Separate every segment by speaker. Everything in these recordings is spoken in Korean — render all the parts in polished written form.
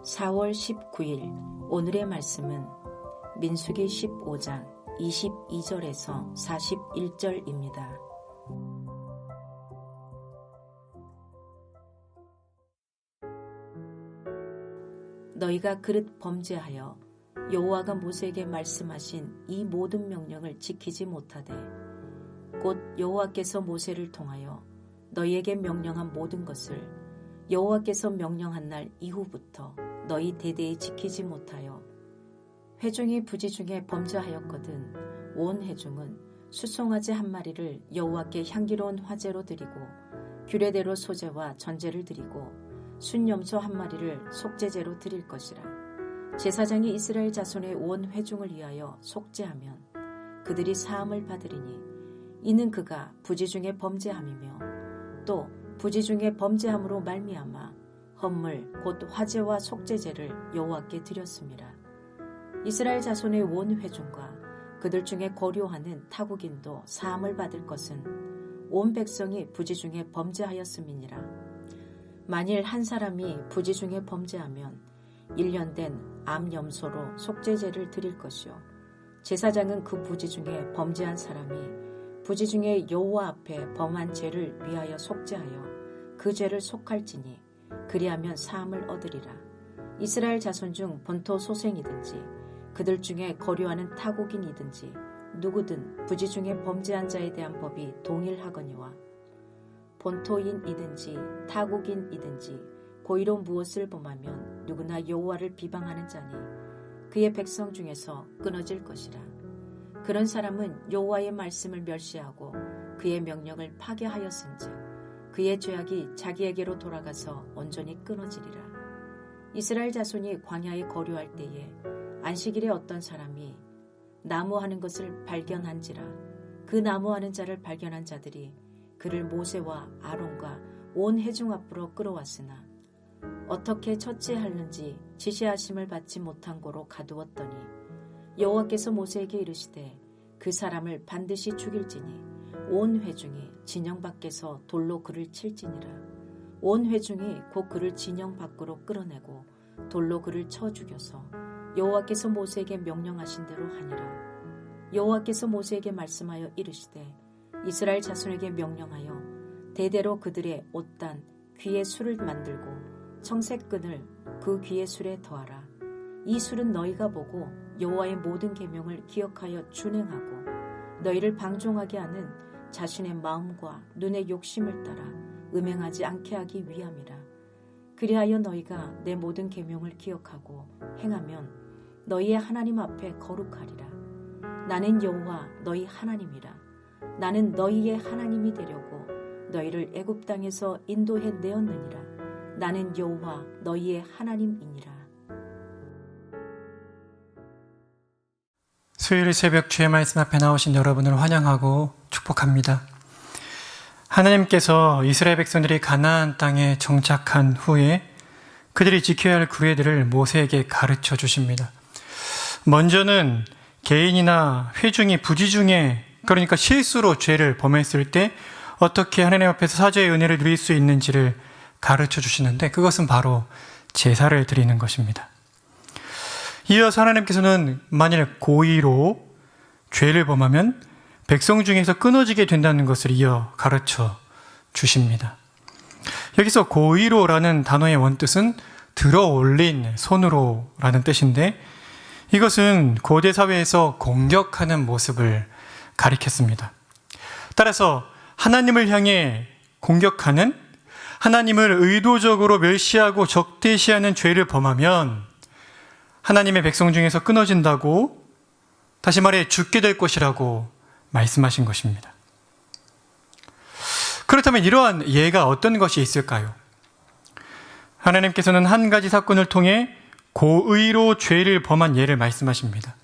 Speaker 1: (4월 19일) 오늘의 말씀은 민수기 15장 22절에서 41절입니다. 너희가 그릇 범죄하여 여호와가 모세에게 말씀하신 이 모든 명령을 지키지 못하되 곧 여호와께서 모세를 통하여 너희에게 명령한 모든 것을 여호와께서 명령한 날 이후부터 너희 대대에 지키지 못하여 회중이 부지중에 범죄하였거든 온 회중은 수송아지 한 마리를 여호와께 향기로운 화제로 드리고 규례대로 소제와 전제를 드리고 순염소 한 마리를 속죄제로 드릴 것이라. 제사장이 이스라엘 자손의 온 회중을 위하여 속죄하면 그들이 사함을 받으리니 이는 그가 부지중에 범죄함이며 또 부지중에 범죄함으로 말미암아 헌물 곧 화제와 속죄제를 여호와께 드렸습니다. 이스라엘 자손의 온 회중과 그들 중에 거류하는 타국인도 사함을 받을 것은 온 백성이 부지중에 범죄하였음이니라. 만일 한 사람이 부지중에 범죄하면 1년 된 암염소로 속죄제를 드릴 것이요 제사장은 그 부지중에 범죄한 사람이 부지중에 여호와 앞에 범한 죄를 위하여 속죄하여 그 죄를 속할지니 그리하면 사함을 얻으리라. 이스라엘 자손 중 본토 소생이든지 그들 중에 거류하는 타국인이든지 누구든 부지중에 범죄한 자에 대한 법이 동일하거니와 본토인이든지 타국인이든지 고의로 무엇을 범하면 누구나 여호와를 비방하는 자니 그의 백성 중에서 끊어질 것이라. 그런 사람은 여호와의 말씀을 멸시하고 그의 명령을 파괴하였은즉 그의 죄악이 자기에게로 돌아가서 온전히 끊어지리라. 이스라엘 자손이 광야에 거류할 때에 안식일에 어떤 사람이 나무하는 것을 발견한지라. 그 나무하는 자를 발견한 자들이 그를 모세와 아론과 온 회중 앞으로 끌어왔으나 어떻게 처치하는지 지시하심을 받지 못한 고로 가두었더니 여호와께서 모세에게 이르시되 그 사람을 반드시 죽일지니 온 회중이 진영 밖에서 돌로 그를 칠지니라. 온 회중이 곧 그를 진영 밖으로 끌어내고 돌로 그를 쳐 죽여서 여호와께서 모세에게 명령하신 대로 하니라. 여호와께서 모세에게 말씀하여 이르시되 이스라엘 자손에게 명령하여 대대로 그들의 옷단 귀에 술을 만들고 청색끈을 그 귀에 술에 더하라. 이 술은 너희가 보고 여호와의 모든 계명을 기억하여 준행하고 너희를 방종하게 하는 자신의 마음과 눈의 욕심을 따라 음행하지 않게 하기 위함이라. 그리하여 너희가 내 모든 계명을 기억하고 행하면 너희의 하나님 앞에 거룩하리라. 나는 여호와 너희 하나님이라. 나는 너희의 하나님이 되려고 너희를 애굽 땅에서 인도해 내었느니라. 나는 여호와 너희의 하나님이니라.
Speaker 2: 수요일 새벽 주의 말씀 앞에 나오신 여러분을 환영하고 축복합니다. 하나님께서 이스라엘 백성들이 가나안 땅에 정착한 후에 그들이 지켜야 할 규례들을 모세에게 가르쳐 주십니다. 먼저는 개인이나 회중이 부지중에, 그러니까 실수로 죄를 범했을 때 어떻게 하나님 앞에서 사죄의 은혜를 누릴 수 있는지를 가르쳐 주시는데 그것은 바로 제사를 드리는 것입니다. 이어서 하나님께서는 만일 고의로 죄를 범하면 백성 중에서 끊어지게 된다는 것을 이어 가르쳐 주십니다. 여기서 고의로라는 단어의 원뜻은 들어 올린 손으로라는 뜻인데 이것은 고대 사회에서 공격하는 모습을 가리켰습니다. 따라서 하나님을 향해 공격하는, 하나님을 의도적으로 멸시하고 적대시하는 죄를 범하면 하나님의 백성 중에서 끊어진다고, 다시 말해 죽게 될 것이라고 말씀하신 것입니다. 그렇다면 이러한 예가 어떤 것이 있을까요? 하나님께서는 한 가지 사건을 통해 고의로 죄를 범한 예를 말씀하십니다.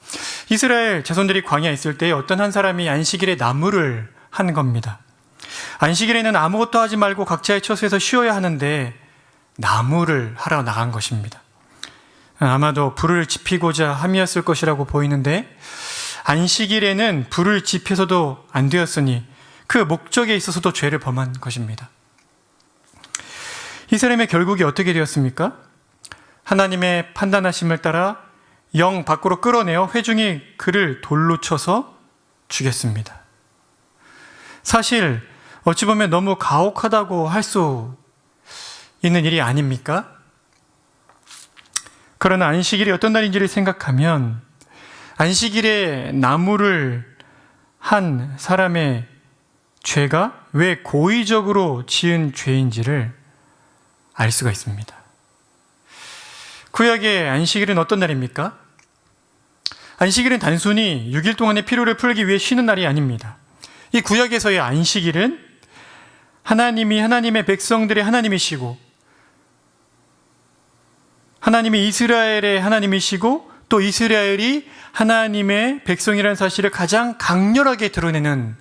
Speaker 2: 이스라엘 자손들이 광야에 있을 때 어떤 한 사람이 안식일에 나무를 한 겁니다. 안식일에는 아무것도 하지 말고 각자의 처소에서 쉬어야 하는데 나무를 하러 나간 것입니다. 아마도 불을 지피고자 함이었을 것이라고 보이는데 안식일에는 불을 지펴서도 안 되었으니 그 목적에 있어서도 죄를 범한 것입니다. 이 사람의 결국이 어떻게 되었습니까? 하나님의 판단하심을 따라 영 밖으로 끌어내어 회중이 그를 돌로 쳐서 죽였습니다. 사실 어찌 보면 너무 가혹하다고 할 수 있는 일이 아닙니까? 그러나 안식일이 어떤 날인지를 생각하면 안식일에 나무를 한 사람의 죄가 왜 고의적으로 지은 죄인지를 알 수가 있습니다. 구약의 안식일은 어떤 날입니까? 안식일은 단순히 6일 동안의 피로를 풀기 위해 쉬는 날이 아닙니다. 이 구약에서의 안식일은 하나님이 하나님의 백성들의 하나님이시고 하나님이 이스라엘의 하나님이시고 또 이스라엘이 하나님의 백성이라는 사실을 가장 강렬하게 드러내는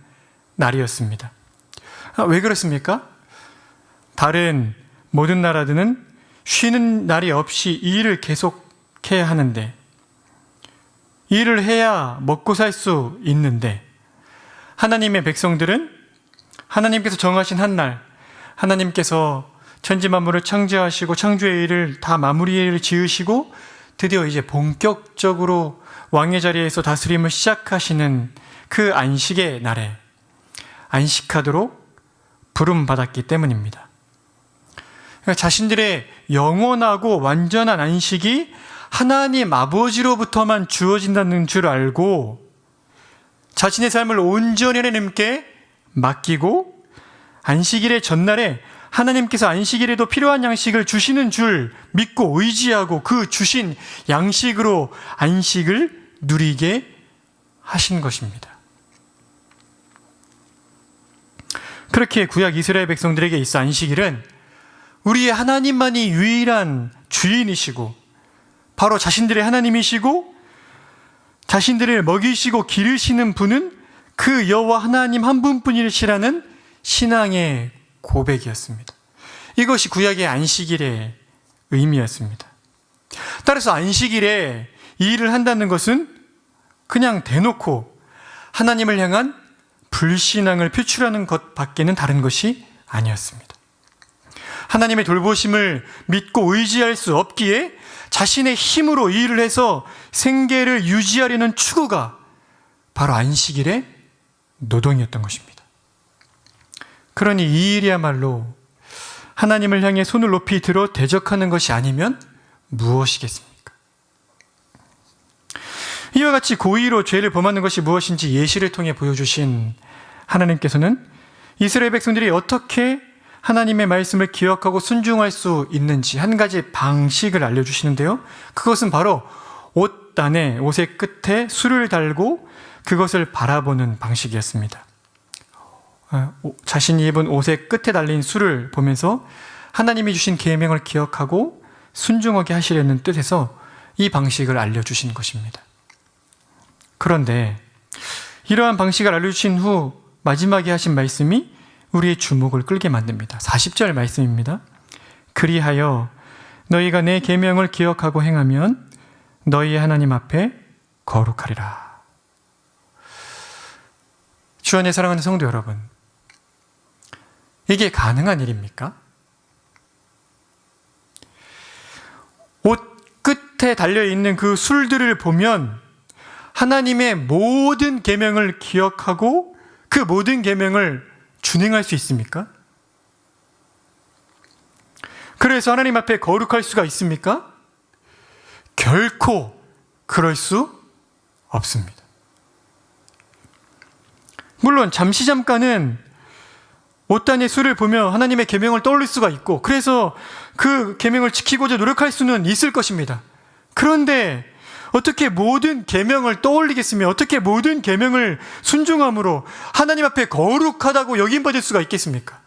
Speaker 2: 날이었습니다. 왜 그렇습니까? 다른 모든 나라들은 쉬는 날이 없이 이 일을 계속해야 하는데, 일을 해야 먹고 살 수 있는데, 하나님의 백성들은 하나님께서 정하신 한 날, 하나님께서 천지 만물을 창조하시고 창조의 일을 다 마무리를 지으시고 드디어 이제 본격적으로 왕의 자리에서 다스림을 시작하시는 그 안식의 날에 안식하도록 부름받았기 때문입니다. 그러니까 자신들의 영원하고 완전한 안식이 하나님 아버지로부터만 주어진다는 줄 알고 자신의 삶을 온전히 하나님께 맡기고 안식일의 전날에 하나님께서 안식일에도 필요한 양식을 주시는 줄 믿고 의지하고 그 주신 양식으로 안식을 누리게 하신 것입니다. 그렇게 구약 이스라엘 백성들에게 있어 안식일은 우리의 하나님만이 유일한 주인이시고 바로 자신들의 하나님이시고 자신들을 먹이시고 기르시는 분은 그 여호와 하나님 한 분뿐이시라는 신앙의 고백이었습니다. 이것이 구약의 안식일의 의미였습니다. 따라서 안식일에 이 일을 한다는 것은 그냥 대놓고 하나님을 향한 불신앙을 표출하는 것밖에는 다른 것이 아니었습니다. 하나님의 돌보심을 믿고 의지할 수 없기에 자신의 힘으로 이 일을 해서 생계를 유지하려는 추구가 바로 안식일의 노동이었던 것입니다. 그러니 이 일이야말로 하나님을 향해 손을 높이 들어 대적하는 것이 아니면 무엇이겠습니까? 이와 같이 고의로 죄를 범하는 것이 무엇인지 예시를 통해 보여주신 하나님께서는 이스라엘 백성들이 어떻게 하나님의 말씀을 기억하고 순종할 수 있는지 한 가지 방식을 알려주시는데요. 그것은 바로 옷의 끝에 술을 달고 그것을 바라보는 방식이었습니다. 자신이 입은 옷의 끝에 달린 술을 보면서 하나님이 주신 계명을 기억하고 순종하게 하시려는 뜻에서 이 방식을 알려주신 것입니다. 그런데 이러한 방식을 알려주신 후 마지막에 하신 말씀이 우리의 주목을 끌게 만듭니다. 40절 말씀입니다. 그리하여 너희가 내 계명을 기억하고 행하면 너희의 하나님 앞에 거룩하리라. 주 안에 사랑하는 성도 여러분, 이게 가능한 일입니까? 옷 끝에 달려있는 그 술들을 보면 하나님의 모든 계명을 기억하고 그 모든 계명을 준행할 수 있습니까? 그래서 하나님 앞에 거룩할 수가 있습니까? 결코 그럴 수 없습니다. 물론 잠깐은 옷단의 수를 보며 하나님의 계명을 떠올릴 수가 있고, 그래서 그 계명을 지키고자 노력할 수는 있을 것입니다. 그런데 어떻게 모든 계명을 떠올리겠으며 어떻게 모든 계명을 순종함으로 하나님 앞에 거룩하다고 여김받을 수가 있겠습니까?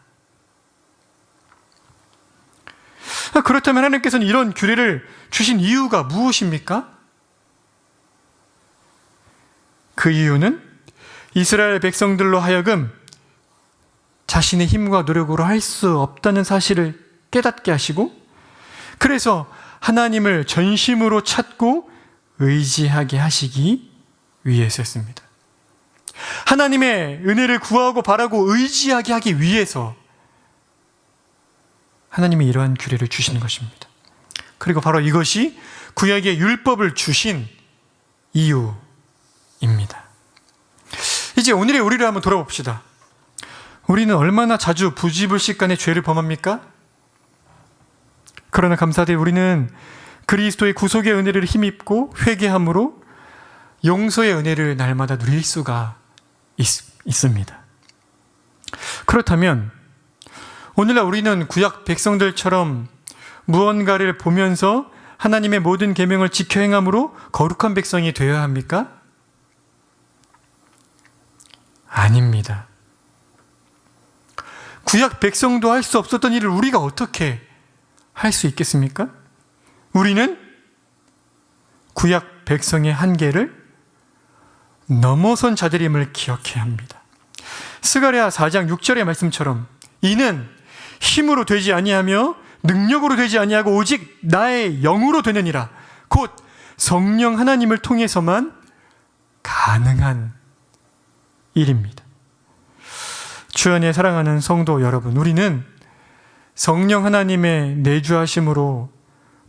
Speaker 2: 그렇다면 하나님께서는 이런 규례를 주신 이유가 무엇입니까? 그 이유는 이스라엘 백성들로 하여금 자신의 힘과 노력으로 할 수 없다는 사실을 깨닫게 하시고, 그래서 하나님을 전심으로 찾고 의지하게 하시기 위해서였습니다. 하나님의 은혜를 구하고 바라고 의지하게 하기 위해서 하나님이 이러한 규례를 주시는 것입니다. 그리고 바로 이것이 구약의 율법을 주신 이유입니다. 이제 오늘의 우리를 한번 돌아봅시다. 우리는 얼마나 자주 부지불식간의 죄를 범합니까? 그러나 감사되이 우리는 그리스도의 구속의 은혜를 힘입고 회개함으로 용서의 은혜를 날마다 누릴 수가 있습니다. 그렇다면 오늘날 우리는 구약 백성들처럼 무언가를 보면서 하나님의 모든 계명을 지켜 행함으로 거룩한 백성이 되어야 합니까? 아닙니다. 구약 백성도 할 수 없었던 일을 우리가 어떻게 할 수 있겠습니까? 우리는 구약 백성의 한계를 넘어선 자들임을 기억해야 합니다. 스가랴 4장 6절의 말씀처럼 이는 힘으로 되지 아니하며 능력으로 되지 아니하고 오직 나의 영으로 되느니라. 곧 성령 하나님을 통해서만 가능한 일입니다. 주 안에 사랑하는 성도 여러분, 우리는 성령 하나님의 내주하심으로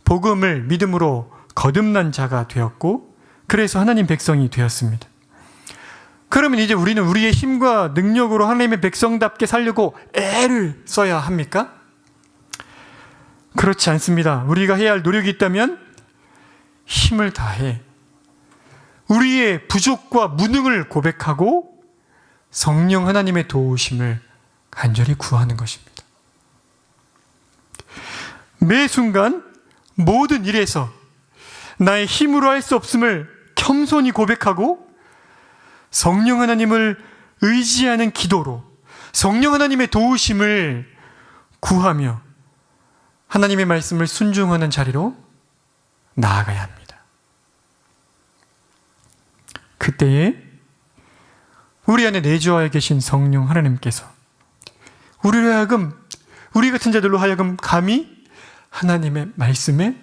Speaker 2: 복음을 믿음으로 거듭난 자가 되었고, 그래서 하나님 백성이 되었습니다. 그러면 이제 우리는 우리의 힘과 능력으로 하나님의 백성답게 살려고 애를 써야 합니까? 그렇지 않습니다. 우리가 해야 할 노력이 있다면 힘을 다해 우리의 부족과 무능을 고백하고 성령 하나님의 도우심을 간절히 구하는 것입니다. 매 순간 모든 일에서 나의 힘으로 할 수 없음을 겸손히 고백하고 성령 하나님을 의지하는 기도로 성령 하나님의 도우심을 구하며 하나님의 말씀을 순종하는 자리로 나아가야 합니다. 그때에 우리 안에 내주하여 계신 성령 하나님께서 우리로 하여금, 우리 같은 자들로 하여금 감히 하나님의 말씀에,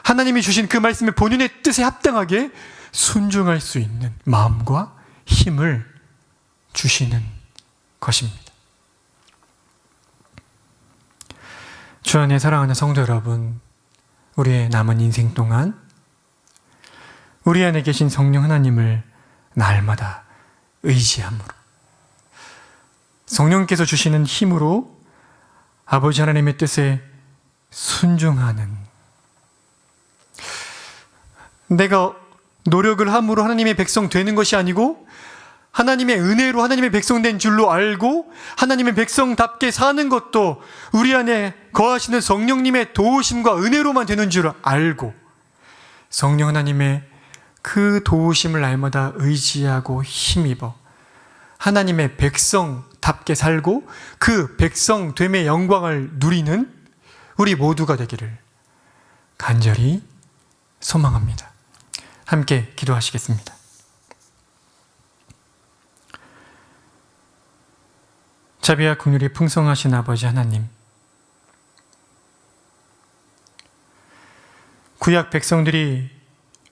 Speaker 2: 하나님이 주신 그 말씀의 본인의 뜻에 합당하게 순종할 수 있는 마음과 힘을 주시는 것입니다. 주 안에 사랑하는 성도 여러분, 우리의 남은 인생 동안 우리 안에 계신 성령 하나님을 날마다 의지함으로, 성령께서 주시는 힘으로 아버지 하나님의 뜻에 순종하는, 내가 노력을 함으로 하나님의 백성 되는 것이 아니고 하나님의 은혜로 하나님의 백성 된 줄로 알고 하나님의 백성답게 사는 것도 우리 안에 거하시는 성령님의 도우심과 은혜로만 되는 줄 알고 성령 하나님의 그 도우심을 날마다 의지하고 힘입어 하나님의 백성답게 살고 그 백성됨의 영광을 누리는 우리 모두가 되기를 간절히 소망합니다. 함께 기도하시겠습니다. 자비와 긍휼이 풍성하신 아버지 하나님, 구약 백성들이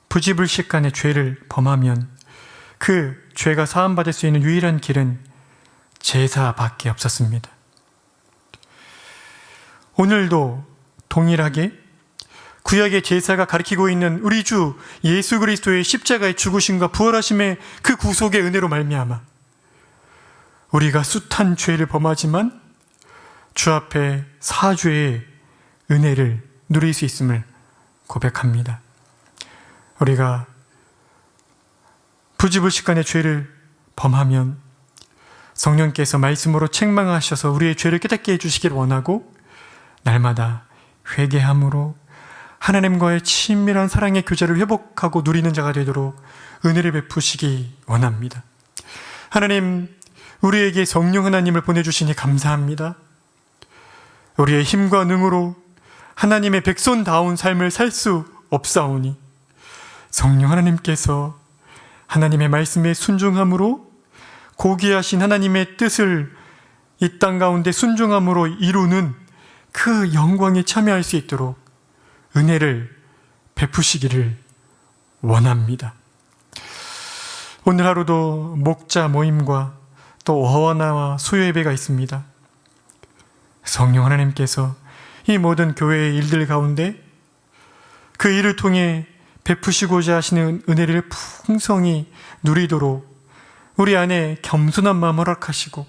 Speaker 2: 부지불식간의 죄를 범하면 그 죄가 사함받을 수 있는 유일한 길은 제사밖에 없었습니다. 오늘도 동일하게 구약의 제사가 가리키고 있는 우리 주 예수 그리스도의 십자가의 죽으심과 부활하심의 그 구속의 은혜로 말미암아 우리가 숱한 죄를 범하지만 주 앞에 사죄의 은혜를 누릴 수 있음을 고백합니다. 우리가 부지불식간의 죄를 범하면 성령께서 말씀으로 책망하셔서 우리의 죄를 깨닫게 해주시길 원하고, 날마다 회개함으로 하나님과의 친밀한 사랑의 교제를 회복하고 누리는 자가 되도록 은혜를 베푸시기 원합니다. 하나님, 우리에게 성령 하나님을 보내주시니 감사합니다. 우리의 힘과 능으로 하나님의 백성다운 삶을 살 수 없사오니 성령 하나님께서 하나님의 말씀에 순종함으로 고귀하신 하나님의 뜻을 이 땅 가운데 순종함으로 이루는 그 영광에 참여할 수 있도록 은혜를 베푸시기를 원합니다. 오늘 하루도 목자 모임과 또 어원화와 수요 예배가 있습니다. 성령 하나님께서 이 모든 교회의 일들 가운데 그 일을 통해 베푸시고자 하시는 은혜를 풍성히 누리도록 우리 안에 겸손한 마음 허락하시고,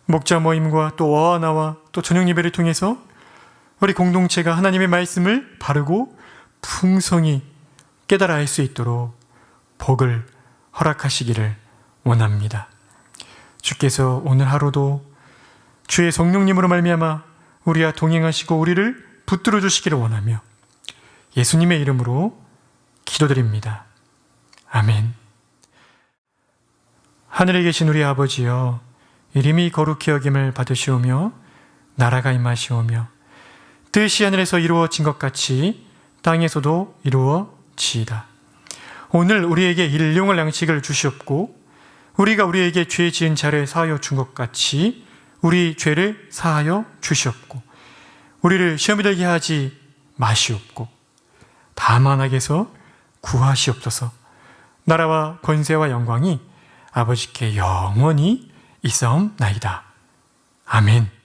Speaker 2: 목자 모임과 또 어원화와 또 저녁 예배를 통해서 우리 공동체가 하나님의 말씀을 바르고 풍성히 깨달아 알 수 있도록 복을 허락하시기를 원합니다. 주께서 오늘 하루도 주의 성령님으로 말미암아 우리와 동행하시고 우리를 붙들어 주시기를 원하며 예수님의 이름으로 기도드립니다. 아멘. 하늘에 계신 우리 아버지여, 이름이 거룩히 여김을 받으시오며 나라가 임하시오며 뜻이 하늘에서 이루어진 것 같이 땅에서도 이루어지이다. 오늘 우리에게 일용할 양식을 주시옵고, 우리가 우리에게 죄 지은 자를 사하여 준 것 같이 우리 죄를 사하여 주시옵고, 우리를 시험에 들게 하지 마시옵고, 다만 악에서 구하시옵소서. 나라와 권세와 영광이 아버지께 영원히 있사옵나이다. 아멘.